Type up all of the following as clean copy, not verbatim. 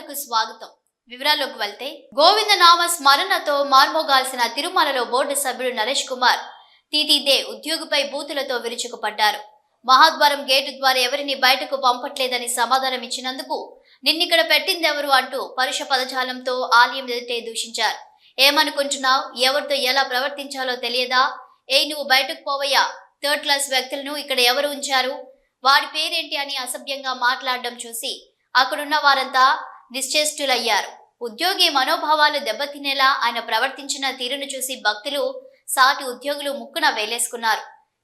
వార్తలకు స్వాగతం. వివరాల్లోకి వెళ్తే గోవిందనామ స్మరణతో మార్మోగాల్సిన తిరుమలలో బోర్డు సభ్యుడు నరేష్ కుమార్ తీతీదే ఉద్యోగిపై బూతులతో విరుచుకుపడ్డారు. మహాద్వారం గేటు ద్వారా ఎవరిని బయటకు పంపట్లేదని సమాధానం ఇచ్చినందుకు నిన్నిక్కడ పెట్టిందెవరు అంటూ పరుష పదజాలంతో ఆలయం ఎదుటే దూషించారు. ఏమనుకుంటున్నావు? ఎవరితో ఎలా ప్రవర్తించాలో తెలియదా? నువ్వు బయటకు పోవయ్యా, థర్డ్ క్లాస్ వ్యక్తులను ఇక్కడ ఎవరు ఉంచారు, వాడి పేరేంటి అని అసభ్యంగా మాట్లాడడం చూసి అక్కడున్న వారంతా నిశ్చేష్టులయ్యారు. ఉద్యోగి మనోభావాలు దెబ్బతినేలా ఆయన ప్రవర్తించిన తీరును చూసి భక్తులు, సాటి ఉద్యోగులు ముక్కున వేలేసుకున్నారు.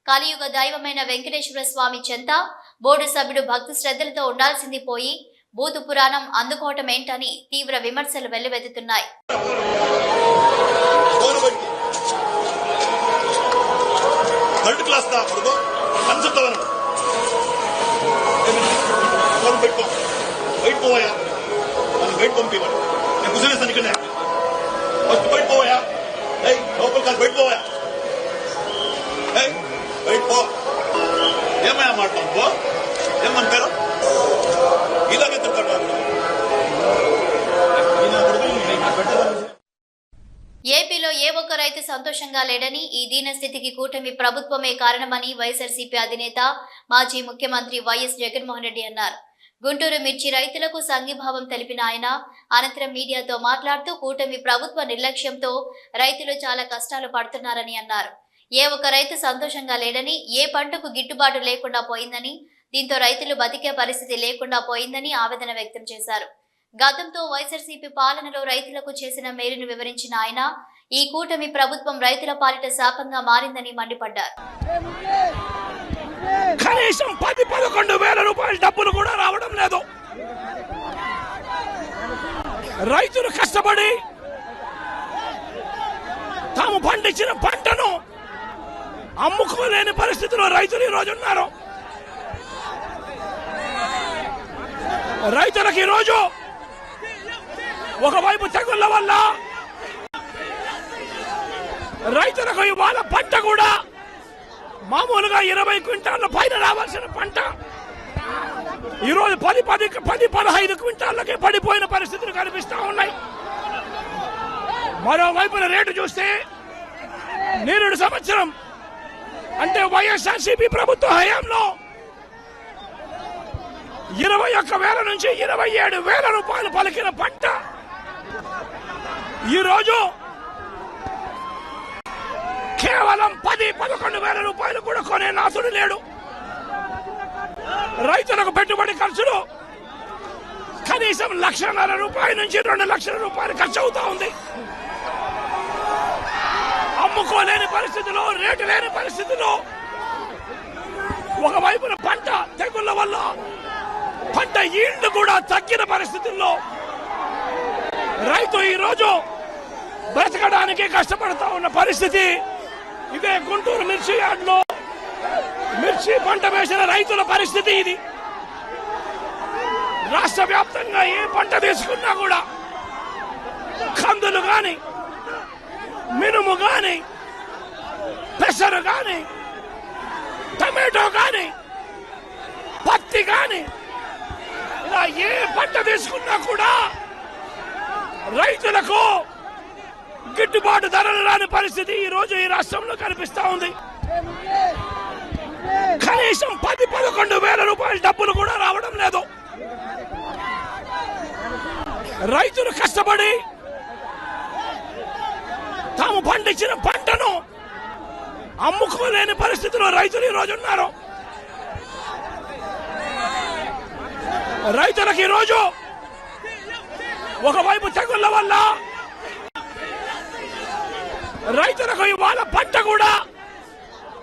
కలియుగ దైవమైన వెంకటేశ్వర స్వామి చెంత బోర్డు సభ్యుడు భక్తి శ్రద్ధలతో ఉండాల్సింది పోయి భూతు పురాణం అందుకోవటం ఏంటని తీవ్ర విమర్శలు వెల్లువెత్తుతున్నాయి. ఏమయ్యా మాట్లాడుకో, ఏమంటారు ఇలాగే ఏపీలో ఏ ఒక్క రైతు సంతోషంగా లేడని, ఈ దీనస్థితికి కూటమి ప్రభుత్వమే కారణమని వైఎస్ఆర్సీపీ అధినేత మాజీ ముఖ్యమంత్రి వైఎస్ జగన్మోహన్ రెడ్డి అన్నారు. గుంటూరు మిర్చి రైతులకు సంఘీభావం తెలిపిన ఆయన అనంతరం మీడియాతో మాట్లాడుతూ కూటమి ప్రభుత్వ నిర్లక్ష్యంతో రైతులు చాలా కష్టాలు పడుతున్నారని అన్నారు. ఏ ఒక్క రైతు సంతోషంగా లేడని, ఏ పంటకు గిట్టుబాటు లేకుండా పోయిందని, దీంతో రైతులు బతికే పరిస్థితి లేకుండా పోయిందని ఆవేదన వ్యక్తం చేశారు. గతంతో వైఎస్ఆర్సీపీ పాలనలో రైతులకు చేసిన మేలును వివరించిన ఆయన ఈ కూటమి ప్రభుత్వం రైతుల పాలిట శాపంగా మారిందని మండిపడ్డారు. కనీసం 10-11 వేల రూపాయల డబ్బులు కూడా రావడం లేదు. రైతులు కష్టపడి తాము పండించిన పంటను అమ్ముకోలేని పరిస్థితిలో రైతులు ఈ రోజు ఉన్నారు. రైతులకు ఈరోజు ఒకవైపు తెగుళ్ల వల్ల రైతులకు ఇవాళ పంట కూడా మామూలుగా 20 క్వింటాల పైన రావాల్సిన పంట ఈరోజు 10-15 క్వింటాలకే పడిపోయిన పరిస్థితులు కనిపిస్తా ఉన్నాయి. మరోవైపున రేటు చూస్తే నేరుడు సంవత్సరం అంటే వైఎస్ఆర్సీపీ ప్రభుత్వ హయాంలో 21,000 నుంచి 27,000 రూపాయలు పలికిన పంట ఈరోజు కేవలం 10-11 వేల రూపాయలు కూడా కొనే నాసుడు లేడు. రైతులకు పెట్టుబడి ఖర్చులు కనీసం 1,50,000 రూపాయల నుంచి 2 లక్షల రూపాయలు ఖర్చు అవుతా ఉంది. అమ్ముకోలేని పరిస్థితిలో, రేటు లేని పరిస్థితిలో, ఒకవైపున పంట తెగుళ్ల వల్ల పంట ఈల్డ్ కూడా తగ్గిన పరిస్థితుల్లో రైతు ఈరోజు బ్రతకడానికి కష్టపడతా ఉన్న పరిస్థితి. ఇదే గుంటూరు మిర్చి యార్డ్లో మిర్చి పంట వేసిన రైతుల పరిస్థితి ఇది. రాష్ట్ర వ్యాప్తంగా ఏ పంట తీసుకున్నా కూడా కందులు గాని, మినుము గాని, పెసరు గాని, టమాటో గాని, పత్తి గాని, ఇలా ఏ పంట తీసుకున్నా కూడా రైతులకు గిట్టుబాటు ధరలు రాని పరిస్థితి ఈ రోజు ఈ రాష్ట్రంలో కనిపిస్తా ఉంది. కనీసం 10-11 వేల రూపాయల డబ్బులు కూడా రావడం లేదు. రైతులు కష్టపడి తాము పండించిన పంటను అమ్ముకోలేని పరిస్థితిలో రైతులు ఈ రోజు ఉన్నారు. రైతులకు ఈరోజు ఒకవైపు తెగుళ్ల వల్ల రైతులకు ఇవాళ పంట కూడా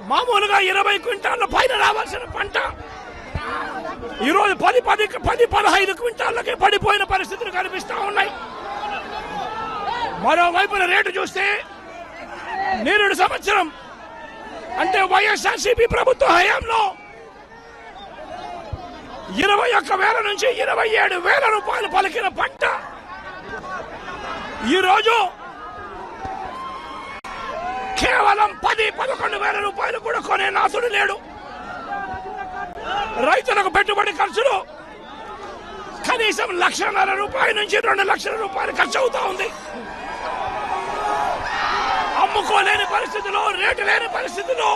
మామూలుగా 20 క్వింటాల పైన రావాల్సిన పంట ఈరోజు 10-15 క్వింటాలకే పడిపోయిన పరిస్థితులు కనిపిస్తా ఉన్నాయి. మరోవైపున రేటు చూస్తే నేరుడు సంవత్సరం అంటే వైఎస్ఆర్సీపీ ప్రభుత్వ హయాంలో 21,000 నుంచి 27,000 రూపాయలు పలికిన పంట ఈరోజు కేవలం 10-11 వేల రూపాయలు కూడా కొనే నాసుడు లేడు. రైతులకు పెట్టుబడి ఖర్చులు కనీసం 1,50,000 రూపాయల నుంచి 2 లక్షల రూపాయలు ఖర్చు అవుతా ఉంది. అమ్ముకోలేని పరిస్థితిలో, రేటు లేని పరిస్థితిలో,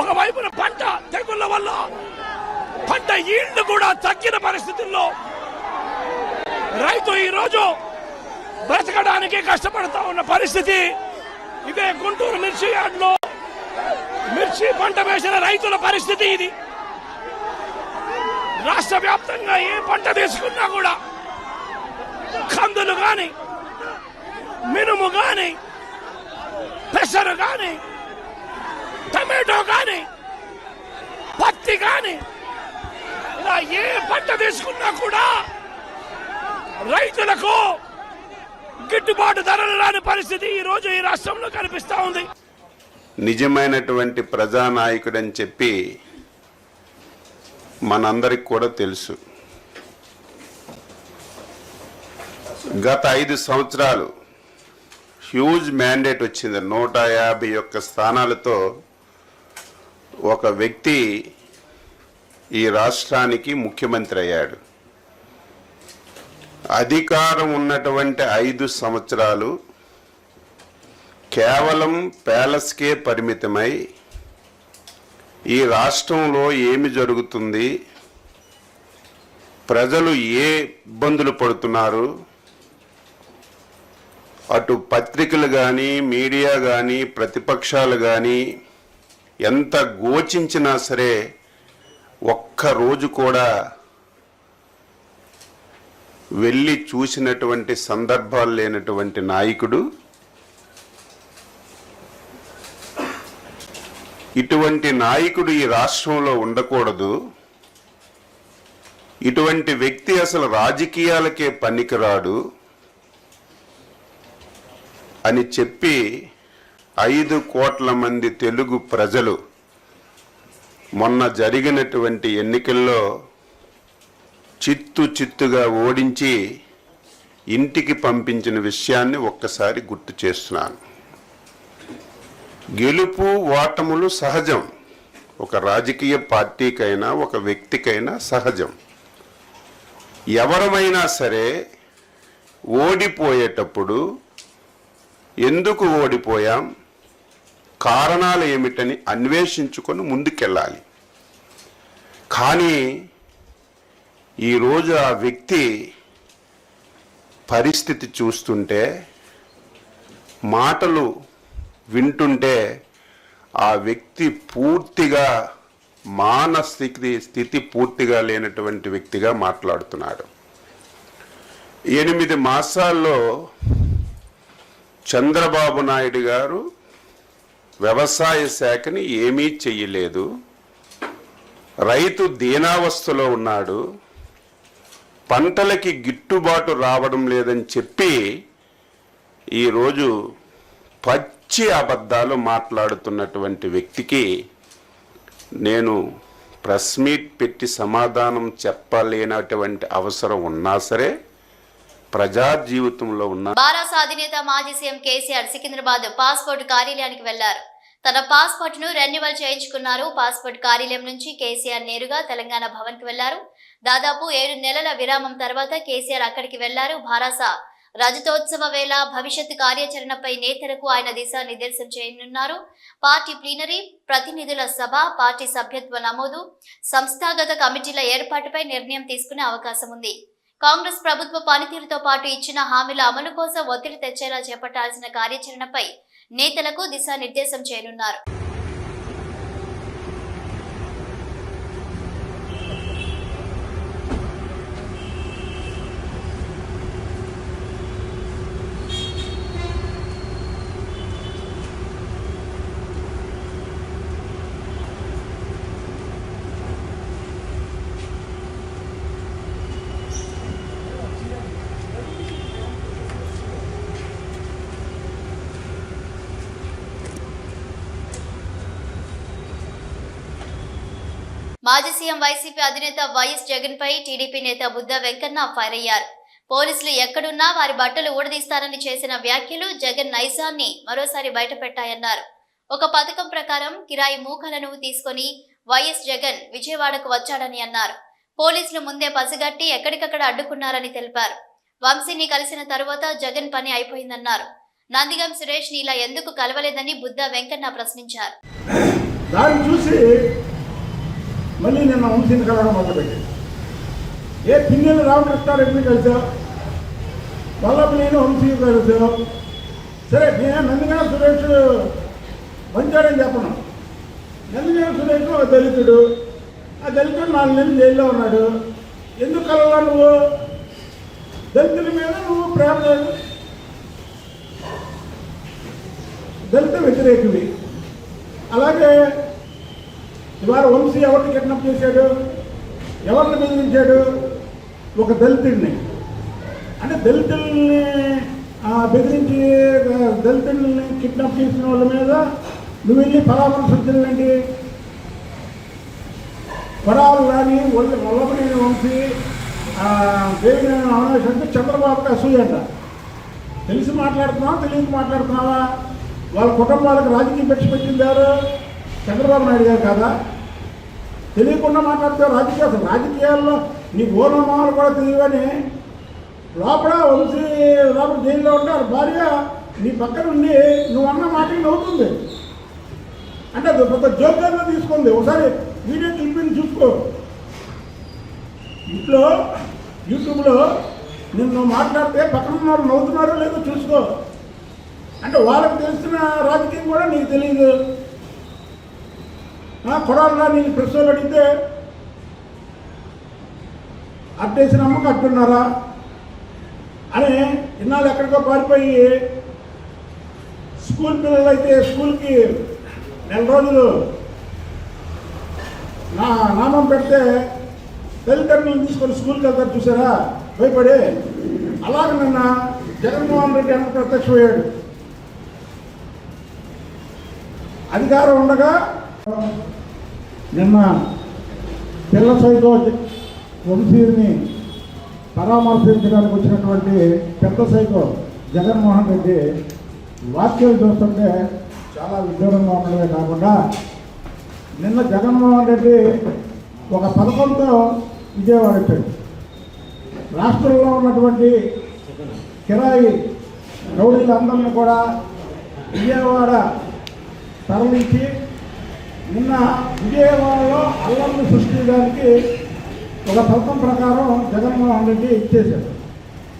ఒకవైపున పంట తెగుళ్ల వల్ల పంట ఈల్డ్ కూడా తగ్గిన పరిస్థితుల్లో రైతు ఈ రోజు బ్రతకడానికి కష్టపడతా ఉన్న పరిస్థితి. ఇదే గుంటూరు మిర్చి యార్డ్లో మిర్చి పంట వేసిన రైతుల పరిస్థితి ఇది. రాష్ట్ర వ్యాప్తంగా ఏ పంట తీసుకున్నా కూడా కందులు గాని, మినుము గాని, పెసరు గాని, టమాటో గాని, పత్తి గాని, ఇలా ఏ పంట తీసుకున్నా కూడా రైతులకు గిట్టుబాటు ధరలు రాని పరిస్థితి ఈ రోజు ఈ రాష్ట్రంలో కనిపిస్తా ఉంది. నిజమైనటువంటి ప్రజానాయకుడని చెప్పి మనందరికి కూడా తెలుసు. గత 5 సంవత్సరాలు హ్యూజ్ మ్యాండేట్ వచ్చింది. 151 స్థానాలతో ఒక వ్యక్తి ఈ రాష్ట్రానికి ముఖ్యమంత్రి అయ్యాడు. అధికారం ఉన్నటువంటి 5 సంవత్సరాలు కేవలం ప్యాలెస్కే పరిమితమై ఈ రాష్ట్రంలో ఏమి జరుగుతుంది, ప్రజలు ఏ ఇబ్బందులు పడుతున్నారు, అటు పత్రికలు కానీ, మీడియా కానీ, ప్రతిపక్షాలు కానీ ఎంత గోచించినా సరే ఒక్క రోజు కూడా వెళ్ళి చూసినటువంటి సందర్భాలు లేనటువంటి నాయకుడు. ఇటువంటి నాయకుడు ఈ రాష్ట్రంలో ఉండకూడదు. ఇటువంటి వ్యక్తి అసలు రాజకీయాలకే పనికిరాడు అని చెప్పి 5 కోట్ల మంది తెలుగు ప్రజలు మొన్న జరిగినటువంటి ఎన్నికల్లో చిత్తుగా ఓడించి ఇంటికి పంపించిన విషయాన్ని ఒక్కసారి గుర్తు చేస్తున్నాను. గెలుపు ఓటములు సహజం. ఒక రాజకీయ పార్టీకైనా ఒక వ్యక్తికైనా సహజం. ఎవరమైనా సరే ఓడిపోయేటప్పుడు ఎందుకు ఓడిపోయాం, కారణాలు ఏమిటని అన్వేషించుకొని ముందుకెళ్ళాలి. కానీ ఈరోజు ఆ వ్యక్తి పరిస్థితి చూస్తుంటే, మాటలు వింటుంటే ఆ వ్యక్తి పూర్తిగా స్థితి పూర్తిగా లేనటువంటి వ్యక్తిగా మాట్లాడుతున్నాడు. 8 మాసాల్లో చంద్రబాబు నాయుడు గారు వ్యవసాయ శాఖని ఏమీ చెయ్యలేదు. రైతు దీనావస్థలో ఉన్నాడు. పంటలకి గిట్టుబాటు రావడం లేదని చెప్పి ఈరోజు పచ్చి అబద్ధాలు మాట్లాడుతున్నటువంటి వ్యక్తికి నేను ప్రెస్ మీట్ పెట్టి సమాధానం చెప్పలేనటువంటి అవసరం ఉన్నా సరే ప్రజా జీవితంలో ఉన్న బారాస అధినేత మాజీ సీఎం కేసీఆర్ సికింద్రాబాద్ పాస్పోర్ట్ కార్యాలయానికి వెళ్లారు. తన పాస్పోర్ట్ ను రెన్యువల్ చేయించుకున్నారు. పాస్పోర్ట్ కార్యాలయం నుంచి కేసీఆర్ నేరుగా తెలంగాణ భవన్ కు వెళ్లారు. దాదాపు 7 నెలల విరామం తర్వాత కేసీఆర్ అక్కడికి వెళ్లారు. బారాస రజతోత్సవ వేళ భవిష్యత్ కార్యాచరణపై నేతలకు ఆయన దిశానిర్దేశం చేయనున్నారు. పార్టీ ప్లీనరీ, ప్రతినిధుల సభ, పార్టీ సభ్యత్వ నమోదు, సంస్థాగత కమిటీల ఏర్పాటుపై నిర్ణయం తీసుకునే అవకాశం ఉంది. కాంగ్రెస్ ప్రభుత్వ పనితీరుతో పాటు ఇచ్చిన హామీల అమలు కోసం ఒత్తిడి తెచ్చేలా చేపట్టాల్సిన కార్యాచరణపై నేతలకు దిశానిర్దేశం చేయనున్నారు. మాజీ సీఎం వైసీపీ అధినేత వైఎస్ జగన్ పై టీడీపీ నేత బుద్ధ వెంకన్న ఫైర్ అయ్యారు. పోలీసులు ఎక్కడున్నా వారి బట్టలు ఊడదీస్తారని చేసిన వ్యాఖ్యలు జగన్ నైజాన్ని మరోసారి బయటపెట్టాయన్నారు. ఒక పథకం ప్రకారం కిరాయి మూకలను తీసుకొని వైఎస్ జగన్ విజయవాడకు వచ్చాడని అన్నారు. పోలీసులు ముందే పసిగట్టి ఎక్కడికక్కడ అడ్డుకున్నారని తెలిపారు. వంశీని కలిసిన తరువాత జగన్ పని అయిపోయిందన్నారు. నందిగం సురేష్ ని ఇలా ఎందుకు కలవలేదని బుద్ధా వెంకన్న ప్రశ్నించారు. దాన్ని చూసి మళ్ళీ నిన్న వంశీని కలవడం మొదలుపెట్టింది. ఏ పిన్నెలు రామకృష్ణారెడ్డిని కలిసావు, వల్లభనేని వంశీ కలిసావు. సరే, నేను నందిగం సురేష్ పంచాడని చెప్పను. నందిగం సురేష్ ఒక దళితుడు, ఆ దళితుడు 4 నెలలు జైల్లో ఉన్నాడు. ఎందుకు కలవా నువ్వు? దళితుల మీద నువ్వు ప్రేమ లేదు, దళిత వ్యతిరేకివి. అలాగే ఇవాళ వంశీ ఎవరిని కిడ్నాప్ చేశాడు, ఎవరిని బెదిరించాడు? ఒక దళితుడిని. అంటే దళితుల్ని బెదిరించి దళితుల్ని కిడ్నాప్ చేసిన వాళ్ళ మీద నువ్వు వెళ్ళి పరామర్శించలేంటి? పడాలు కానీ వల్లభనేని వంశీ దేవినేని అవినాష్ అంటే చంద్రబాబుకి అసూయంట. తెలిసి మాట్లాడుతున్నావా, తెలియక మాట్లాడుతున్నావా? వాళ్ళ కుటుంబాలకు రాజకీయం పెట్టింది ఎవరు? చంద్రబాబు నాయుడు గారు కాదా? తెలియకుండా మాట్లాడితే రాజకీయాల్లో నీ ఓనమాలు కూడా తెలియవని లోపల వంశీ లోపల జైల్లో ఉంటారు. భార్య నీ పక్కన ఉండి నువ్వు అన్న మాటకి నవ్వుతుంది. అంటే అది పెద్ద జోక్యంగా తీసుకుంది. ఒకసారి వీడియో చూపించి చూసుకో. ఇంట్లో యూట్యూబ్లో నిన్ను మాట్లాడితే పక్కన ఉన్న వాళ్ళు నవ్వుతున్నారో లేదో చూసుకో. అంటే వాళ్ళకి తెలిసిన రాజకీయం కూడా నీకు తెలియదు. కొడాలా నేను ప్రశ్నలు అడిగితే అట్టేసిన అమ్మకు అట్టున్నారా అని ఇన్నాళ్ళు ఎక్కడికో పారిపోయి స్కూల్ పిల్లలు అయితే స్కూల్కి 4 రోజులు నామం పెడితే తల్లిదండ్రులను తీసుకొని స్కూల్కి వెళ్తారు చూసారా, భయపడి. అలాగే నిన్న జగన్మోహన్ రెడ్డి అంత ప్రత్యక్షమయ్యాడు. అధికారం ఉండగా నిన్న పిల్ల సైకో వంశీని పరామర్శించడానికి వచ్చినటువంటి పెద్ద సైకో జగన్మోహన్ రెడ్డి వాక్యాలు చూస్తుంటే చాలా విడ్డూరంగా ఉండడమే కాకుండా నిన్న జగన్మోహన్ రెడ్డి ఒక పథకంతో విజయవాడ వచ్చాడు. రాష్ట్రంలో ఉన్నటువంటి కిరాయి రౌడీలందరినీ కూడా విజయవాడ తరలించి నిన్న విజయవాడలో అల్లర్లు సృష్టించడానికి ఒక పథకం ప్రకారం జగన్మోహన్ రెడ్డి ఇచ్చేశాడు.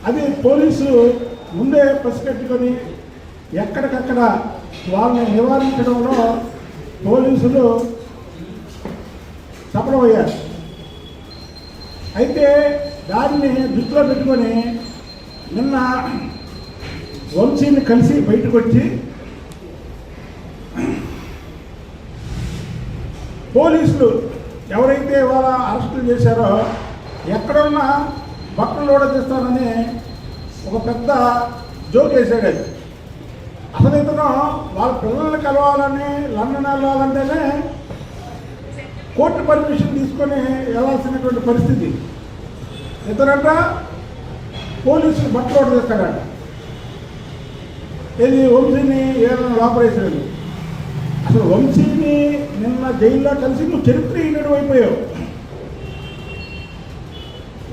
అది పోలీసు ముందే పసిగట్టుకొని ఎక్కడికక్కడ వాళ్ళని నివారించడంలో పోలీసులు సఫలమయ్యారు. అయితే దాన్ని దృష్టిలో పెట్టుకొని నిన్న వంశీని కలిసి బయటకు వచ్చి పోలీసులు ఎవరైతే వాళ్ళ అరెస్టులు చేశారో ఎక్కడున్నా బట్టలు కూడా చేస్తానని ఒక పెద్ద జోక్ వేసాడు. అసలు ఇతను వాళ్ళ పిల్లల్ని కలవాలని లండన్ వెళ్ళాలంటేనే కోర్టు పర్మిషన్ తీసుకొని వెళ్ళాల్సినటువంటి పరిస్థితి. ఇతనంట పోలీసులు బట్టలు కూడా చేస్తాడంట. ఇది వంశీని ఏదైనా ఆపరేషన్. అసలు వంశీని నిన్న జైల్లో కలిసి నువ్వు చరిత్రహీనుడు అయిపోయావు.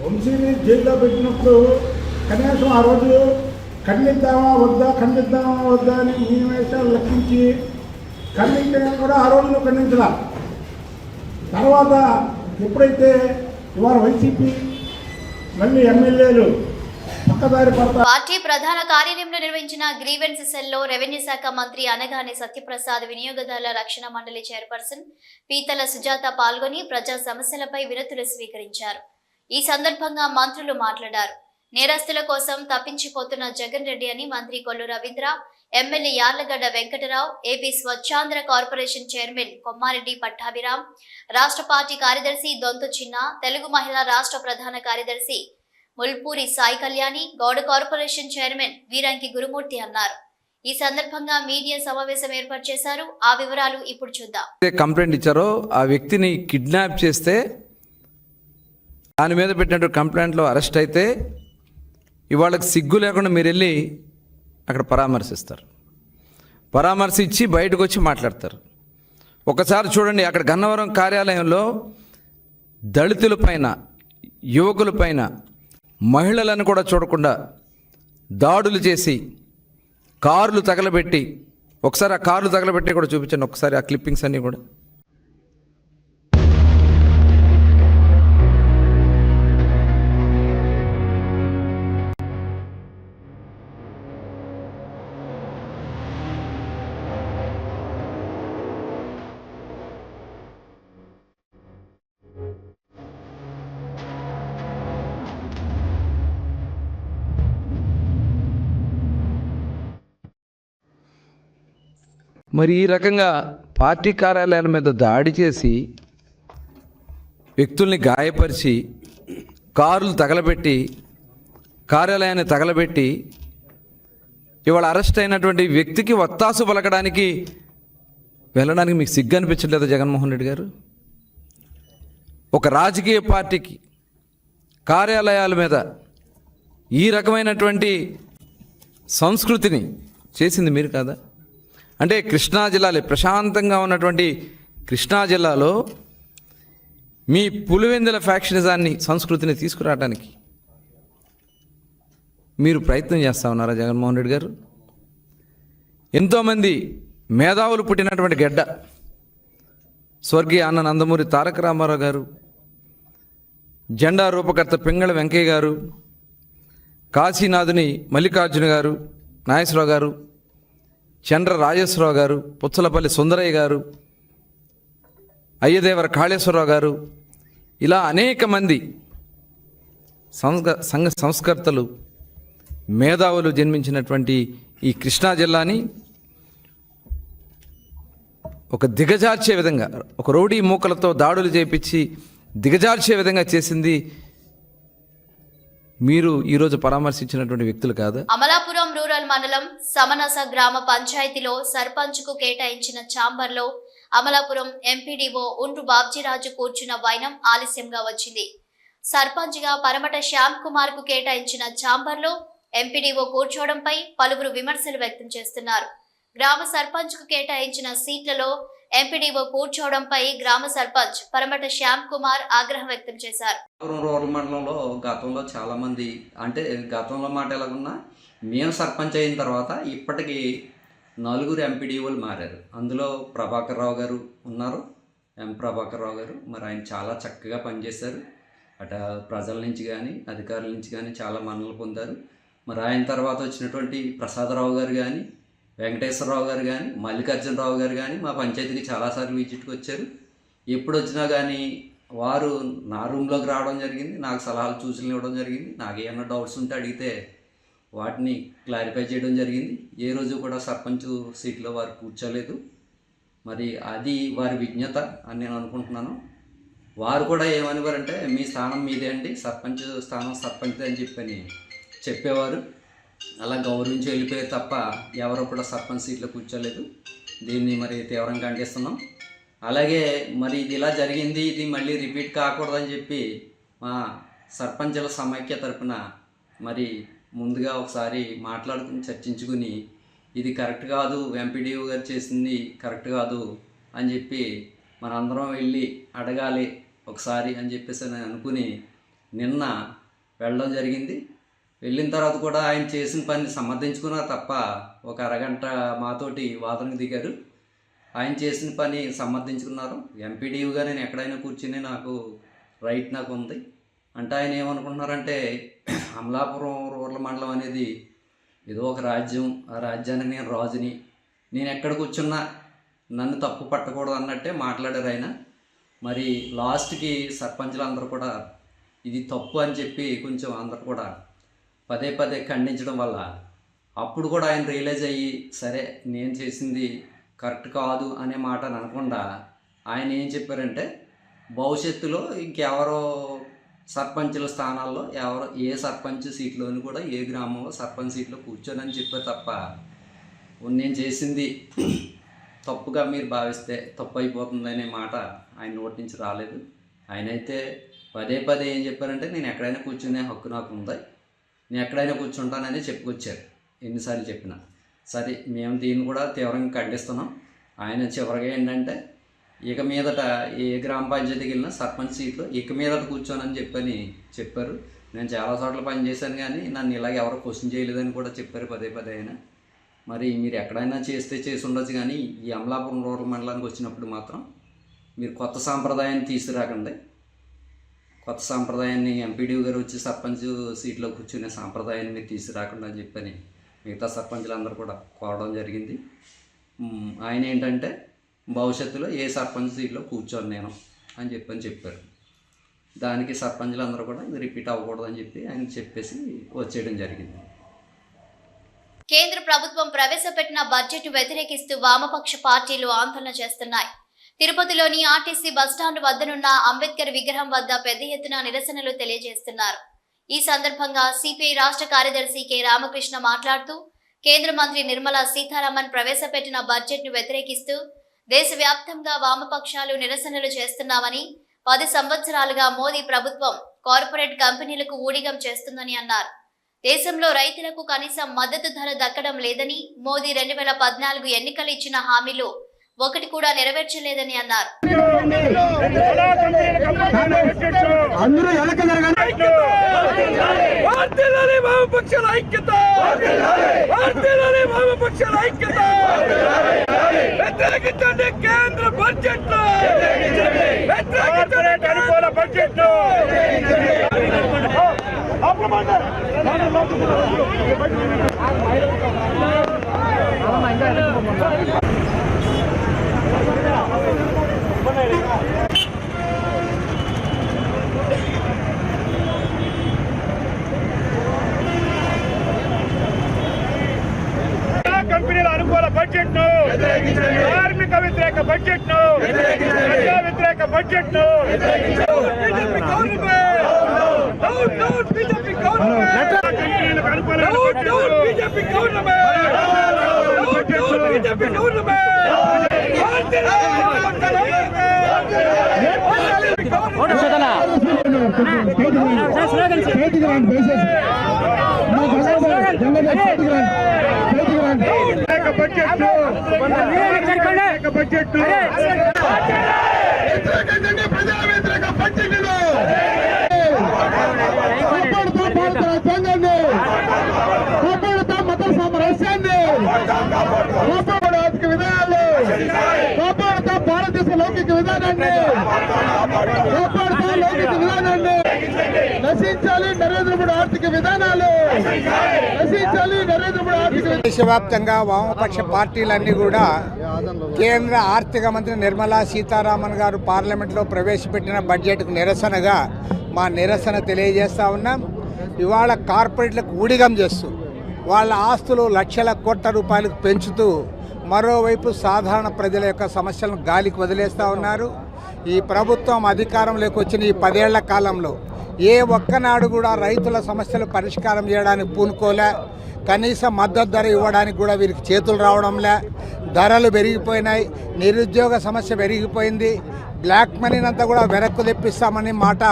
వంశీని జైల్లో పెట్టినప్పుడు కనీసం ఆ రోజు ఖండిద్దామా వద్దా అని మీనివేషాలు లెక్కించి ఖండించడం కూడా ఆ రోజు నువ్వు ఖండించలా. తర్వాత ఎప్పుడైతే ఇవాళ వైసీపీ మళ్ళీ ఎమ్మెల్యేలు పక్కదారి పడతారు. పార్టీ ప్రధాన కార్యాలయంలో నిర్వహించిన గ్రీవెన్స్ సెల్లో రెవెన్యూ శాఖ మంత్రి అనగానే సత్యప్రసాద్, వినియోగదారుల రక్షణ మండలి చైర్పర్సన్ పీతల సుజాత పాల్గొని ప్రజా సమస్యలపై వినతులు స్వీకరించారు. ఈ సందర్భంగా మంత్రులు మాట్లాడారు. నేరస్తుల కోసం తప్పించిపోతున్న జగన్ రెడ్డి అని మంత్రి Kollu Ravindra, MLA Yarlagadda Venkatarao, AP Swachhandhra corporation chairman Kommareddy Pattabhiram, రాష్ట్ర పార్టీ కార్యదర్శి దొంతు చిన్న, తెలుగు మహిళా రాష్ట్ర ప్రధాన కార్యదర్శి ముల్పూరి సాయి కళ్యాణి, గౌడ కార్పొరేషన్ చైర్మన్ వీరంకి గురుమూర్తి అన్నారు. ఈ సందర్భంగా మీడియా సమావేశం ఏర్పాటు చేశారు. ఆ వివరాలు ఇప్పుడు చూద్దాం. కంప్లైంట్ ఇచ్చారో ఆ వ్యక్తిని కిడ్నాప్ చేస్తే దాని మీద పెట్టినటువంటి కంప్లైంట్లో అరెస్ట్ అయితే ఇవాళకి సిగ్గు లేకుండా మీరు వెళ్ళి అక్కడ పరామర్శిస్తారు. పరామర్శించి బయటకు వచ్చి మాట్లాడతారు. ఒకసారి చూడండి, అక్కడ గన్నవరం కార్యాలయంలో దళితుల పైన యువకులపైన మహిళలను కూడా చూడకుండా దాడులు చేసి కార్లు తగలబెట్టి, ఒకసారి ఆ కార్లు తగలబెట్టి కూడా చూపించండి, ఒకసారి ఆ క్లిప్పింగ్స్ అన్నీ కూడా. మరి ఈ రకంగా పార్టీ కార్యాలయాల మీద దాడి చేసి, వ్యక్తుల్ని గాయపరిచి, కార్లు తగలబెట్టి, కార్యాలయాన్ని తగలబెట్టి, ఇవాళ అరెస్ట్ అయినటువంటి వ్యక్తికి వత్తాసు పలకడానికి వెళ్ళడానికి మీకు సిగ్గు అనిపించట్లేదా జగన్మోహన్ రెడ్డి గారు? ఒక రాజకీయ పార్టీకి కార్యాలయాల మీద ఈ రకమైనటువంటి సంస్కృతిని చేసింది మీరు కాదా? అంటే కృష్ణా జిల్లాలో, ప్రశాంతంగా ఉన్నటువంటి కృష్ణా జిల్లాలో మీ పులివెందుల ఫ్యాక్షనిజాన్ని, సంస్కృతిని తీసుకురావడానికి మీరు ప్రయత్నం చేస్తూ ఉన్నారా జగన్మోహన్ రెడ్డి గారు? ఎంతోమంది మేధావులు పుట్టినటువంటి గడ్డ స్వర్గీయ అన్న నందమూరి తారక రామారావు గారు, జెండా రూపకర్త పింగళ వెంకయ్య గారు, కాశీనాథుని మల్లికార్జున గారు, నాగేశ్వరరావు గారు, చంద్ర రాజేశ్వరరావు గారు, పుచ్చలపల్లి సుందరయ్య గారు, అయ్యదేవర కాళేశ్వరరావు గారు, ఇలా అనేక మంది సంఘ సంస్కర్తలు, మేధావులు జన్మించినటువంటి ఈ కృష్ణా జిల్లాని ఒక దిగజార్చే విధంగా, ఒక రౌడీ మూకలతో దాడులు చేపించి దిగజార్చే విధంగా చేసింది మీరు ఈరోజు పరామర్శించినటువంటి వ్యక్తులు కాదా? అమలాపురం రూరల్ మండలం సమనస గ్రామ పంచాయతీలో సర్పంచ్కు కేటాయించిన ఛాంబర్లో అమలాపురం ఎంపీడీఓ ఉండ్రు బాబ్జీరాజు కూర్చున్న వైనం ఆలస్యంగా వచ్చింది. సర్పంచ్గా పరమట శ్యామ్ కుమార్ కు కేటాయించిన ఛాంబర్లో ఎంపీడీఓ కూర్చోవడంపై పలువురు విమర్శలు వ్యక్తం చేస్తున్నారు. గ్రామ సర్పంచ్ కు కేటాయించిన సీట్లలో ఎంపీడీఓ కూర్చోవడంపై గ్రామ సర్పంచ్ పరమట శ్యామ్ కుమార్ ఆగ్రహం వ్యక్తం చేశారు. రూరల్ మండలంలో గతంలో చాలా మంది, అంటే గతంలో మాట ఎలాగున్నా మేము సర్పంచ్ అయిన తర్వాత ఇప్పటికీ 4 ఎంపీడీఓలు మారారు. అందులో ప్రభాకర్ రావు గారు ఉన్నారు, ప్రభాకర్ రావు గారు. మరి ఆయన చాలా చక్కగా పనిచేశారు. అటు ప్రజల నుంచి కానీ అధికారుల నుంచి కానీ చాలా మన్నలు పొందారు. మరి ఆయన తర్వాత వచ్చినటువంటి ప్రసాదరావు గారు కానీ, వెంకటేశ్వరరావు గారు కానీ, మల్లికార్జునరావు గారు కానీ మా పంచాయతీకి చాలాసార్లు విజిట్కి వచ్చారు. ఎప్పుడు వచ్చినా కానీ వారు నా రూమ్లోకి రావడం జరిగింది, నాకు సలహాలు సూచనలు ఇవ్వడం జరిగింది. నాకు ఏమన్నా డౌట్స్ ఉంటే అడిగితే వాటిని క్లారిఫై చేయడం జరిగింది. ఏ రోజు కూడా సర్పంచ్ సీట్లో వారు కూర్చోలేదు. మరి అది వారి విజ్ఞత అని నేను అనుకుంటున్నాను. వారు కూడా ఏమనివారంటే మీ స్థానం మీదే అండి, సర్పంచ్ స్థానం సర్పంచ్దే అని చెప్పేవారు. అలా గౌరవించి వెళ్ళిపోయారు తప్ప ఎవరు కూడా సర్పంచ్ సీట్లో కూర్చోలేదు. దీన్ని మరి తీవ్రంగా ఖండిస్తున్నాం. అలాగే మరి ఇది ఇలా జరిగింది, ఇది మళ్ళీ రిపీట్ కాకూడదని చెప్పి మా సర్పంచుల సమైక్య తరపున మరి ముందుగా ఒకసారి మాట్లాడుకుని చర్చించుకుని ఇది కరెక్ట్ కాదు, ఎంపీడీఓ గారు చేసింది కరెక్ట్ కాదు అని చెప్పి మనందరం వెళ్ళి అడగాలి ఒకసారి అని చెప్పేసి నేను అనుకుని నిన్న వెళ్ళడం జరిగింది. వెళ్ళిన తర్వాత కూడా ఆయన చేసిన పని సమర్థించుకున్నారు తప్ప ఒక అరగంట మాతోటి వాదనకు దిగారు. ఆయన చేసిన పని సమర్థించుకున్నారు. ఎంపీడీఓగా నేను ఎక్కడైనా కూర్చుని నాకు రైట్ నాకు ఉంది అంటే ఆయన ఏమనుకుంటున్నారంటే అమలాపురం రూరల్ మండలం అనేది ఏదో ఒక రాజ్యం, ఆ రాజ్యానికి నేను రాజుని, నేను ఎక్కడ కూర్చున్నా నన్ను తప్పు పట్టకూడదు అన్నట్టే మాట్లాడారు ఆయన. మరి లాస్ట్కి సర్పంచులు అందరూ కూడా ఇది తప్పు అని చెప్పి కొంచెం అందరూ కూడా పదే పదే ఖండించడం వల్ల అప్పుడు కూడా ఆయన రియలైజ్ అయ్యి సరే నేను చేసింది కరెక్ట్ కాదు అనే మాట అనకుండా ఆయన ఏం చెప్పారంటే భవిష్యత్తులో ఇంకెవరో సర్పంచుల స్థానాల్లో ఎవరో ఏ సర్పంచ్ సీట్లోని కూడా ఏ గ్రామంలో సర్పంచ్ సీట్లో కూర్చోనని చెప్పారు తప్ప నేను చేసింది తప్పుగా మీరు భావిస్తే తప్పు అయిపోతుందనే మాట ఆయన నోటి నుంచి రాలేదు. ఆయన అయితే పదే పదే ఏం చెప్పారంటే నేను ఎక్కడైనా కూర్చునే హక్కు నాకు ఉంది, నేను ఎక్కడైనా కూర్చుంటానని చెప్పుకొచ్చారు ఎన్నిసార్లు చెప్పినా. సరే మేము దీన్ని కూడా తీవ్రంగా ఖండిస్తున్నాం. ఆయన చివరిగా ఏంటంటే ఇక మీదట ఏ గ్రామ పంచాయతీకి వెళ్ళినా సర్పంచ్ సీట్లో ఇక మీదట కూర్చోనని చెప్పారు. నేను చాలా చోట్ల పనిచేశాను కానీ నన్ను ఇలాగ ఎవరు క్వశ్చన్ చేయలేదని కూడా చెప్పారు పదే అయినా. మరి మీరు ఎక్కడైనా చేసి ఉండొచ్చు కానీ ఈ అమలాపురం రూరల్ మండలానికి వచ్చినప్పుడు మాత్రం మీరు కొత్త సాంప్రదాయాన్ని తీసుకురాకండి. కొత్త సాంప్రదాయాన్ని ఎంపీడీ గారు వచ్చి సర్పంచ్ సీట్లో కూర్చునే సాంప్రదాయాన్ని మీరు తీసుకురాకుండా అని చెప్పని మిగతా సర్పంచులందరూ కూడా కోరడం జరిగింది. ఆయన ఏంటంటే భవిష్యత్తులో ఏ సర్పంచ్ సీట్లో కూర్చోను నేను అని చెప్పారు. దానికి సర్పంచులందరూ కూడా ఇది రిపీట్ అవ్వకూడదని చెప్పి ఆయన చెప్పేసి వచ్చేయడం జరిగింది. కేంద్ర ప్రభుత్వం ప్రవేశపెట్టిన బడ్జెట్ వ్యతిరేకిస్తూ వామపక్ష పార్టీలు ఆందోళన చేస్తున్నాయి. తిరుపతిలోని ఆర్టీసీ బస్టాండ్ వద్దనున్న అంబేద్కర్ విగ్రహం వద్ద పెద్ద ఎత్తున నిరసనలు తెలియజేస్తున్నారు. ఈ సందర్భంగా సిపిఐ రాష్ట్ర కార్యదర్శి కె రామకృష్ణ మాట్లాడుతూ కేంద్ర మంత్రి నిర్మలా సీతారామన్ ప్రవేశపెట్టిన బడ్జెట్ ను వ్యతిరేకిస్తూ దేశవ్యాప్తంగా వామపక్షాలు నిరసనలు చేస్తున్నామని, 10 సంవత్సరాలుగా మోదీ ప్రభుత్వం కార్పొరేట్ కంపెనీలకు ఊడిగం చేస్తుందని అన్నారు. దేశంలో రైతులకు కనీస మద్దతు ధర దక్కడం లేదని, మోదీ 2014 ఎన్నికలు ఇచ్చిన హామీలు ఒకటి కూడా నెరవేర్చలేదని అన్నారు. కేంద్ర బడ్జెట్ అనుకూల బడ్జెట్ కంపెనీల అనుకూల బడ్జెట్ ను, కార్మిక వ్యతిరేక బడ్జెట్ ను, ప్రజా వ్యతిరేక బడ్జెట్ ను బడ్జెట్ ప్రజా వ్యతిరేక బడ్జెట్ మత సామరస్యాన్ని ఆర్థిక విధానాలు కాపాడుతా, భారతదేశ లౌకిక విధానాన్ని కాపాడుతా, లౌకిక విధానాన్ని నశించాలి. నరేంద్ర మోడీ ఆర్థిక విధానాలు నశించాలి. నరేంద్ర మోడీ ఆర్థిక. దేశవ్యాప్తంగా వామపక్ష పార్టీలన్నీ కూడా కేంద్ర ఆర్థిక మంత్రి నిర్మలా సీతారామన్ గారు పార్లమెంట్లో ప్రవేశపెట్టిన బడ్జెట్కు నిరసనగా మా నిరసన తెలియజేస్తా ఉన్నాం. ఇవాళ కార్పొరేట్లకు ఊడిగం చేస్తూ వాళ్ళ ఆస్తులు లక్షల కోట్ల రూపాయలకు పెంచుతూ మరోవైపు సాధారణ ప్రజల యొక్క సమస్యలను గాలికి వదిలేస్తూ ఉన్నారు. ఈ ప్రభుత్వం అధికారంలోకి వచ్చిన ఈ 10 ఏళ్ల కాలంలో ఏ ఒక్కనాడు కూడా రైతుల సమస్యలు పరిష్కారం చేయడానికి పూనుకోలే. కనీస మద్దతు ధర ఇవ్వడానికి కూడా వీరికి చేతులు రావడంలే. ధరలు పెరిగిపోయినాయి, నిరుద్యోగ సమస్య పెరిగిపోయింది. బ్లాక్ మనీనంతా కూడా వెనక్కు తెప్పిస్తామని మాట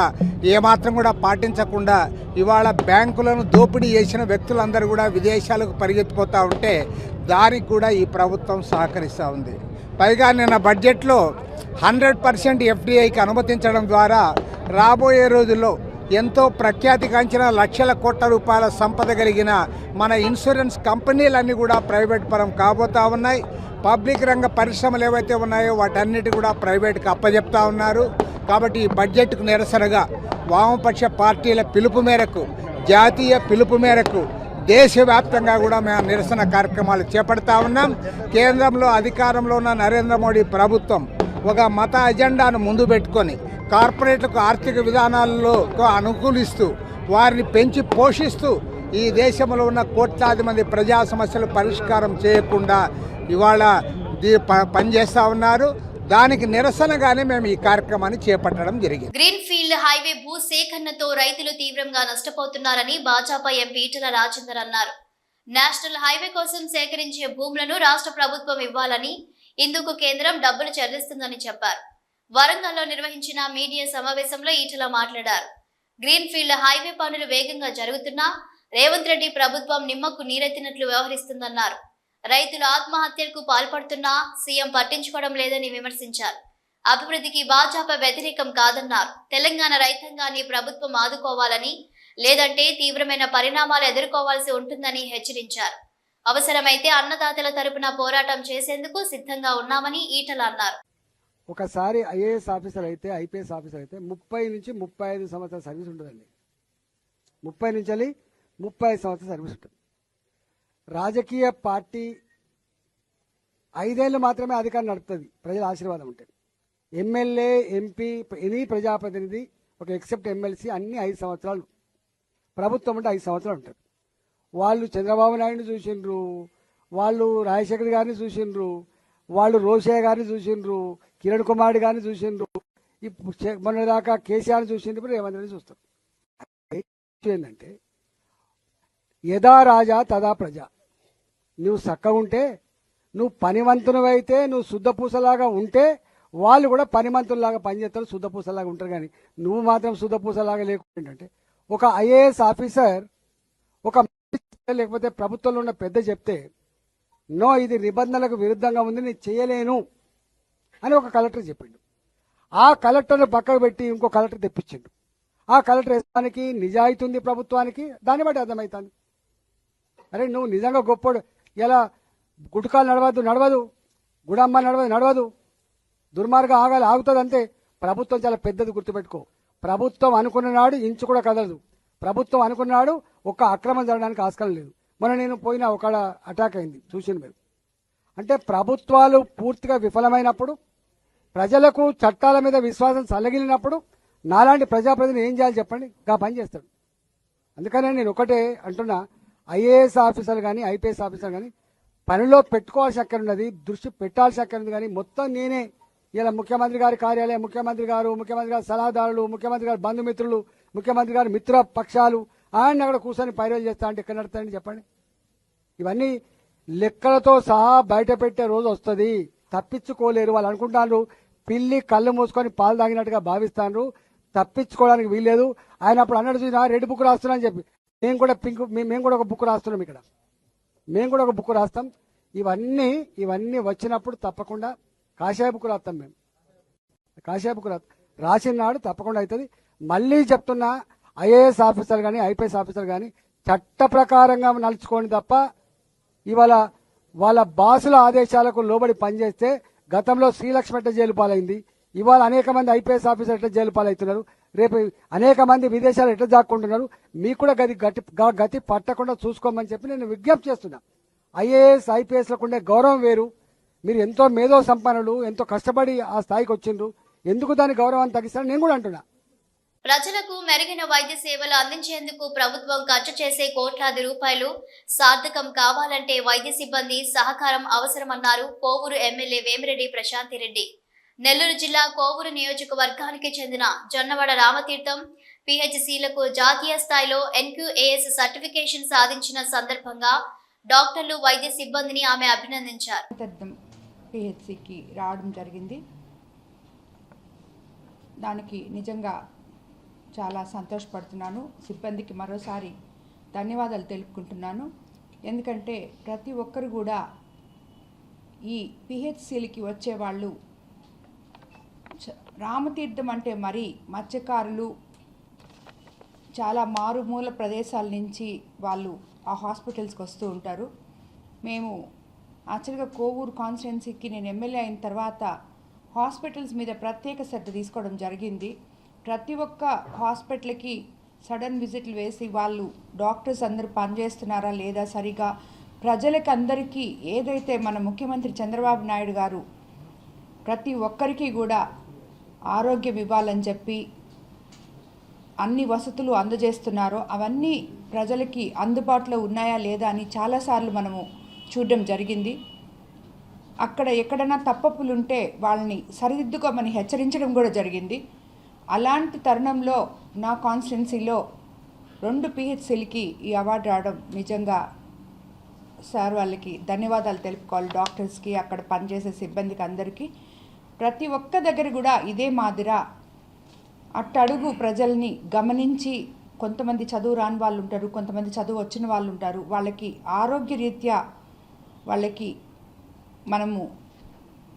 ఏమాత్రం కూడా పాటించకుండా ఇవాళ బ్యాంకులను దోపిడీ చేసిన వ్యక్తులందరూ కూడా విదేశాలకు పరిగెత్తిపోతూ ఉంటే దానికి కూడా ఈ ప్రభుత్వం సహకరిస్తూ ఉంది. పైగా నిన్న బడ్జెట్లో 100% ఎఫ్డీఐకి అనుమతించడం ద్వారా రాబోయే రోజుల్లో ఎంతో ప్రఖ్యాతిగాంచిన లక్షల కోట్ల రూపాయల సంపద కలిగిన మన ఇన్సూరెన్స్ కంపెనీలన్నీ కూడా ప్రైవేట్ పరం కాబోతా ఉన్నాయి. పబ్లిక్ రంగ పరిశ్రమలు ఏవైతే ఉన్నాయో వాటన్నిటి కూడా ప్రైవేట్కి అప్పజెప్తా ఉన్నారు. కాబట్టి ఈ బడ్జెట్కు నిరసనగా వామపక్ష పార్టీల పిలుపు మేరకు, జాతీయ పిలుపు మేరకు దేశవ్యాప్తంగా కూడా మేము నిరసన కార్యక్రమాలు చేపడతా ఉన్నాం. కేంద్రంలో అధికారంలో ఉన్న నరేంద్ర మోడీ ప్రభుత్వం ఒక మత అజెండాను ముందు పెట్టుకొని కార్పొరేట్లకు ఆర్థిక విధానాల్లో అనుకూలిస్తూ వారిని పెంచి పోషిస్తూ ఈ దేశంలో ఉన్న కోట్లాది మంది ప్రజా సమస్యలు పరిష్కారం చేయకుండా ఇవాళ పనిచేస్తూ ఉన్నారు. దానికి నిరసనగానే మేము ఈ కార్యక్రమాన్ని చేపట్టడం జరిగింది. గ్రీన్ ఫీల్డ్ హైవే భూ సేకరణతో రైతులు తీవ్రంగా నష్టపోతున్నారని భాజపా ఎంపీ ఈటెల రాజేందర్ అన్నారు. నేషనల్ హైవే కోసం సేకరించే భూములను రాష్ట్ర ప్రభుత్వం ఇవ్వాలని, ఇందుకు కేంద్రం డబ్బులు చెల్లిస్తుందని చెప్పారు. వరంగల్లో నిర్వహించిన మీడియా సమావేశంలో ఈటెల మాట్లాడారు. గ్రీన్ ఫీల్డ్ హైవే పనులు వేగంగా జరుగుతున్నా రేవంత్ రెడ్డి ప్రభుత్వం నిమ్మకు నీరెత్తినట్లు వ్యవహరిస్తుందన్నారు. రైతులు ఆత్మహత్యలకు పాల్పడుతున్నా సీఎం పట్టించుకోవడం లేదని విమర్శించారు. అభివృద్ధికి భాజపా వ్యతిరేకం కాదన్నారు. తెలంగాణ రైతాంగాన్ని ప్రభుత్వం ఆదుకోవాలని, లేదంటే తీవ్రమైన పరిణామాలు ఎదుర్కోవాల్సి ఉంటుందని హెచ్చరించారు. అవసరమైతే అన్నదాతల తరపున పోరాటం చేసేందుకు సిద్ధంగా ఉన్నామని ఈటల అన్నారు. ఒకసారి ఐఏఎస్ ఆఫీసర్ అయితే, ఐపీఎస్ ఆఫీసర్ అయితే 30 నుంచి 35 సంవత్సరాల సర్వీస్ ఉంటుందండి. 30 నుంచి 35 సంవత్సరాల సర్వీస్ ఉంటుంది. రాజకీయ పార్టీ 5 ఏళ్ళు మాత్రమే అధికారం నడుపుతుంది ప్రజల ఆశీర్వాదం ఉంటే. ఎమ్మెల్యే, ఎంపీ, ఎనీ ప్రజాప్రతినిధి, ఒక ఎక్సెప్ట్ ఎమ్మెల్సీ, అన్ని 5 సంవత్సరాలు. ప్రభుత్వం అంటే 5 సంవత్సరాలు ఉంటుంది. వాళ్ళు చంద్రబాబు నాయుడిని చూసిండ్రు, వాళ్ళు రాజశేఖర్ గారిని చూసిండ్రు, వాళ్ళు రోషయ్య గారిని చూసిండ్రు, కిరణ్ కుమార్ గారిని చూసిండ్రు, ఇప్పుడు మొన్నదాకా కేసీఆర్ని చూసిండ్రు, ఇప్పుడు రేవంత్ రెడ్డి చూస్తారు. ఏంటంటే యథా రాజా తదా ప్రజ. నువ్వు చక్కగా ఉంటే, నువ్వు పనివంతునివైతే, నువ్వు శుద్ధపూసలాగా ఉంటే వాళ్ళు కూడా పనిమంతుల్లాగా పనిచేస్తారు, శుద్ధపూసలాగా ఉంటారు. కానీ నువ్వు మాత్రం శుద్ధపూసలాగా లేకుండా ఏంటంటే, ఒక ఐఏఎస్ ఆఫీసర్ ఒక లేకపోతే ప్రభుత్వంలో ఉన్న పెద్ద చెప్తే, నో ఇది నిబంధనలకు విరుద్ధంగా ఉంది, నేను చేయలేను అని ఒక కలెక్టర్ చెప్పిండు. ఆ కలెక్టర్ను పక్కకు పెట్టి ఇంకో కలెక్టర్ తెప్పించిండు. ఆ కలెక్టర్ వేసానికి నిజాయితీ ఉంది ప్రభుత్వానికి, దాన్ని బట్టి అర్థమవుతుంది. అరే నువ్వు నిజంగా గొప్పోడు, ఇలా గుటకాలు నడవదు, గుడమ్మ నడవదు, దుర్మార్గం ఆగుతుంది అంతే. ప్రభుత్వం చాలా పెద్దది, గుర్తుపెట్టుకో. ప్రభుత్వం అనుకున్ననాడు ఇంచు కూడా కదలదు. ప్రభుత్వం అనుకున్నాడు ఒక్క అక్రమం జరగడానికి ఆస్కారం లేదు. మొన్న నేను పోయినా ఒక అటాక్ అయింది, చూసింది మీరు. అంటే ప్రభుత్వాలు పూర్తిగా విఫలమైనప్పుడు, ప్రజలకు చట్టాల మీద విశ్వాసం చల్లగిలినప్పుడు నాలాంటి ప్రజాప్రతినిధి ఏం చేయాలి చెప్పండి? గా పని చేస్తాడు. అందుకనే నేను ఒకటే అంటున్నా, ఐఏఎస్ ఆఫీసర్ కానీ ఐపీఎస్ ఆఫీసర్ కానీ పనిలో పెట్టుకోవాల్సి అక్కడ ఉన్నది, దృష్టి పెట్టాల్సి అక్కడ ఉంది. కానీ మొత్తం నేనే ఇలా ముఖ్యమంత్రి గారి కార్యాలయం, ముఖ్యమంత్రి గారు సలహాదారులు, ముఖ్యమంత్రి గారి బంధుమిత్రులు, ముఖ్యమంత్రి గారి మిత్ర పక్షాలు ఆయన అక్కడ కూర్చొని పైరలు చేస్తా అంటే ఎక్కడ నడుతాయండి చెప్పండి? ఇవన్నీ లెక్కలతో సహా బయట పెట్టే రోజు వస్తుంది, తప్పించుకోలేరు. వాళ్ళు అనుకుంటారు పిల్లి కళ్ళు మూసుకొని పాలు తాగినట్టుగా భావిస్తాను, తప్పించుకోవడానికి వీల్లేదు. ఆయన అప్పుడు అన్నట్టు చూసినా రెడ్ బుక్ రాస్తున్నా అని చెప్పి, మేము కూడా ఒక బుక్ రాస్తున్నాం, ఇక్కడ మేము కూడా ఒక బుక్ రాస్తాం. ఇవన్నీ వచ్చినప్పుడు తప్పకుండా కాషాయ బుక్ రాస్తాం. మేము కాషాయ బుక్ రాసిన నాడు తప్పకుండా అవుతుంది. మళ్ళీ చెప్తున్నా, ఐఏఎస్ ఆఫీసర్ కానీ ఐపీఎస్ ఆఫీసర్ కానీ చట్ట ప్రకారంగా నడుచుకోండి తప్ప ఇవాళ వాళ్ళ బాసుల ఆదేశాలకు లోబడి పనిచేస్తే, గతంలో శ్రీలక్ష్మి ఎట్లా జైలు పాలైంది, ఇవాళ అనేక మంది ఐపీఎస్ ఆఫీసర్ ఎట్లా జైలు పాలవుతున్నారు, రేపు అనేక మంది విదేశాలు ఎట్లా దాక్కుంటున్నారు, మీకు కూడా గతి పట్టకుండా చూసుకోమని చెప్పి నేను విజ్ఞప్తి చేస్తున్నా. ఐఏఎస్ ఐపీఎస్లకు ఉండే గౌరవం వేరు. మీరు ఎంతో మేధో సంపన్నులు, ఎంతో కష్టపడి ఆ స్థాయికి వచ్చిండ్రు, ఎందుకు దాని గౌరవాన్ని తగ్గిస్తారని నేను కూడా అంటున్నా. ప్రజలకు మెరుగైన వైద్య సేవలు అందించేందుకు ప్రభుత్వం ఖర్చు చేసే కోట్లాది రూపాయలు సార్థకం కావాలంటే వైద్య సిబ్బంది సహకారం అవసరమన్నారు కోవూరు ఎమ్మెల్యే వేమిరెడ్డి ప్రశాంతిరెడ్డి. నెల్లూరు జిల్లా కోవూరు నియోజకవర్గానికి చెందిన జొన్నవాడ రామతీర్థం పిహెచ్సిలకు జాతీయ స్థాయిలో ఎన్క్యూఏఎస్ సర్టిఫికేషన్ సాధించిన సందర్భంగా డాక్టర్లు, వైద్య సిబ్బందిని ఆమె అభినందించారు. పిహెచ్సికి రావడం జరిగింది. దానికి నిజంగా చాలా సంతోషపడుతున్నాను. సిబ్బందికి మరోసారి ధన్యవాదాలు తెలుపుకుంటున్నాను. ఎందుకంటే ప్రతి ఒక్కరు కూడా ఈ పిహెచ్సిలకి వచ్చేవాళ్ళు రామతీర్థం అంటే మరి మత్స్యకారులు చాలా మారుమూల ప్రదేశాల నుంచి వాళ్ళు ఆ హాస్పిటల్స్కి వస్తూ ఉంటారు. మేము యాక్చువల్గా కోవూరు కాన్స్టిట్యున్సీకి నేను ఎమ్మెల్యే అయిన తర్వాత హాస్పిటల్స్ మీద ప్రత్యేక శ్రద్ధ తీసుకోవడం జరిగింది. ప్రతి ఒక్క హాస్పిటల్కి సడన్ విజిట్లు వేసి వాళ్ళు డాక్టర్స్ అందరూ పనిచేస్తున్నారా లేదా సరిగా, ప్రజలకు అందరికీ ఏదైతే మన ముఖ్యమంత్రి చంద్రబాబు నాయుడు గారు ప్రతి ఒక్కరికి కూడా ఆరోగ్యం ఇవ్వాలని చెప్పి అన్ని వసతులు అందజేస్తున్నారో అవన్నీ ప్రజలకి అందుబాటులో ఉన్నాయా లేదా అని చాలాసార్లు మనము చూడడం జరిగింది. అక్కడ ఎక్కడైనా తప్పప్పులుంటే వాళ్ళని సరిదిద్దుకోమని హెచ్చరించడం కూడా జరిగింది. అలాంటి తరుణంలో నా కాన్స్టిట్యున్సీలో 2 పిహెచ్సిలకి ఈ అవార్డు రావడం నిజంగా సార్ వాళ్ళకి ధన్యవాదాలు తెలుపుకోవాలి. డాక్టర్స్కి, అక్కడ పనిచేసే సిబ్బందికి అందరికీ. ప్రతి ఒక్క దగ్గర కూడా ఇదే మాదిర అట్టడుగు ప్రజల్ని గమనించి, కొంతమంది చదువు రాని వాళ్ళు ఉంటారు, కొంతమంది చదువు వచ్చిన వాళ్ళు ఉంటారు, వాళ్ళకి ఆరోగ్యరీత్యా వాళ్ళకి మనము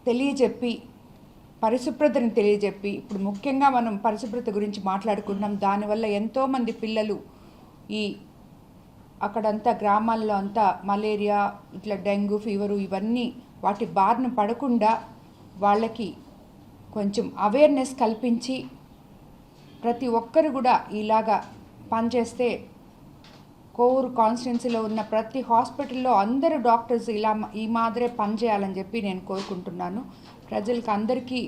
తెలియజెప్పి పరిశుభ్రతను తెలియజెప్పి, ఇప్పుడు ముఖ్యంగా మనం పరిశుభ్రత గురించి మాట్లాడుకుంటున్నాం. దానివల్ల ఎంతోమంది పిల్లలు అక్కడంతా గ్రామాల్లో అంతా మలేరియా, ఇట్లా డెంగ్యూ ఫీవరు ఇవన్నీ వాటి బారిన పడకుండా వాళ్ళకి కొంచెం అవేర్నెస్ కల్పించి ప్రతి ఒక్కరు కూడా ఇలాగా పనిచేస్తే కోవూరు కాన్స్టిట్యున్సీలో ఉన్న ప్రతి హాస్పిటల్లో అందరూ డాక్టర్స్ ఈ మాదిరే పనిచేయాలని చెప్పి నేను కోరుకుంటున్నాను. ప్రజలకు అందరికీ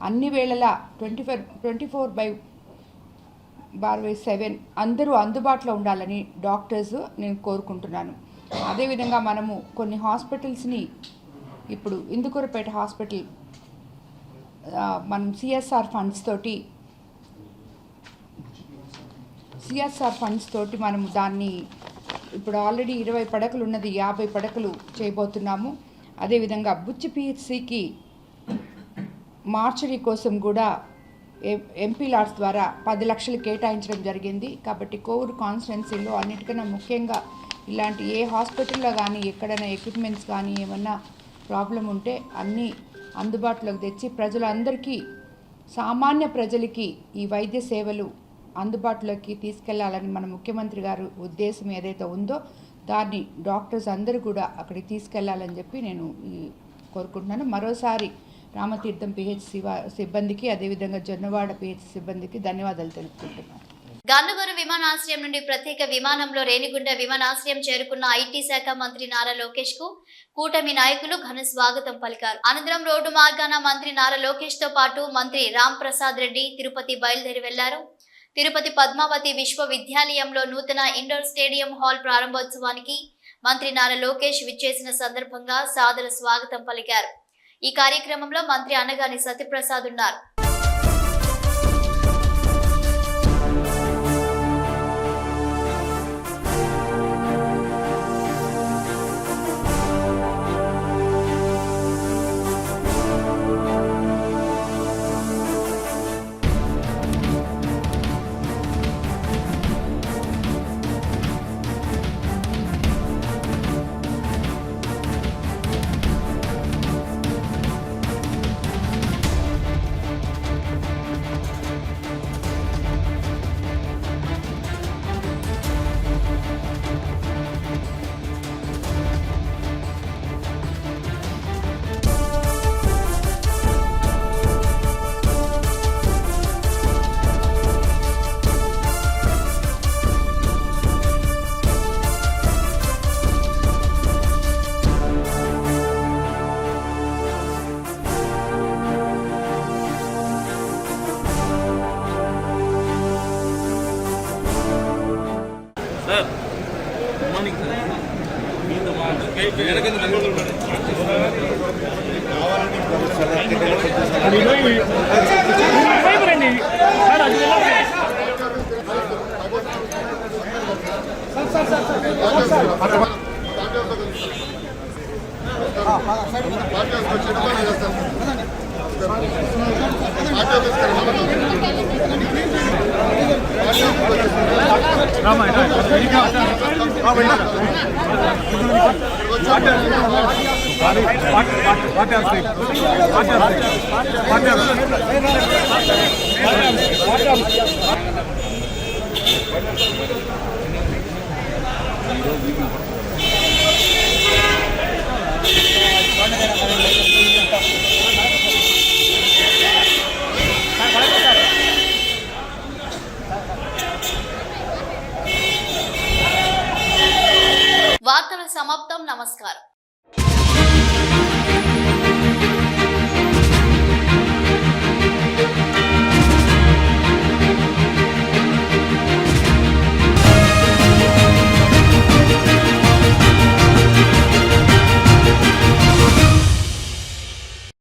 అన్ని వేళలా 24/7 అందరూ అందుబాటులో ఉండాలని డాక్టర్స్ నేను కోరుకుంటున్నాను. అదేవిధంగా మనము కొన్ని హాస్పిటల్స్ని ఇప్పుడు ఇందుకూరుపేట హాస్పిటల్ మనం సిఎస్ఆర్ ఫండ్స్ తోటి మనము దాన్ని ఇప్పుడు ఆల్రెడీ 20 పడకలు ఉన్నది 50 పడకలు చేయబోతున్నాము. అదేవిధంగా బుచ్చి పిహెచ్సికి మార్చరీ కోసం కూడా ఎంపీ లాడ్స్ ద్వారా 10 లక్షలు కేటాయించడం జరిగింది. కాబట్టి కోవూరు కాన్స్టిట్యున్సీలో అన్నిటికన్నా ముఖ్యంగా ఇలాంటి ఏ హాస్పిటల్లో కానీ ఎక్కడైనా ఎక్విప్మెంట్స్ కానీ ఏమన్నా ప్రాబ్లం ఉంటే అన్నీ అందుబాటులోకి తెచ్చి ప్రజలందరికీ, సామాన్య ప్రజలకి ఈ వైద్య సేవలు అందుబాటులోకి తీసుకెళ్లాలని మన ముఖ్యమంత్రి గారు ఉద్దేశం ఏదైతే ఉందో దాన్ని డాక్టర్స్ అందరూ కూడా అక్కడికి తీసుకెళ్లాలని చెప్పి నేను కోరుకుంటున్నాను. మరోసారి రామతీర్థం పిహెచ్సి సిబ్బందికి, అదేవిధంగా జొన్నవాడ పిహెచ్సి సిబ్బందికి ధన్యవాదాలు తెలుపుకుంటున్నాను. గన్నవరం విమానాశ్రయం నుండి ప్రత్యేక విమానంలో రేణిగుంట విమానాశ్రయం చేరుకున్న ఐటీ శాఖ మంత్రి నారా లోకేష్ కు కూటమి నాయకులు ఘన స్వాగతం పలికారు. అనంతరం రోడ్డు మార్గాన మంత్రి నారా లోకేష్ తో పాటు మంత్రి రామ్ ప్రసాద్ రెడ్డి తిరుపతి బయలుదేరి వెళ్లారు. తిరుపతి పద్మావతి విశ్వవిద్యాలయంలో నూతన ఇండోర్ స్టేడియం హాల్ ప్రారంభోత్సవానికి మంత్రి నారా లోకేష్ విచ్చేసిన సందర్భంగా సాదర స్వాగతం పలికారు. ఈ కార్యక్రమంలో మంత్రి అనగాని సత్యప్రసాద్ ఉన్నారు. వార్తలు సమాప్తం. నమస్కారం.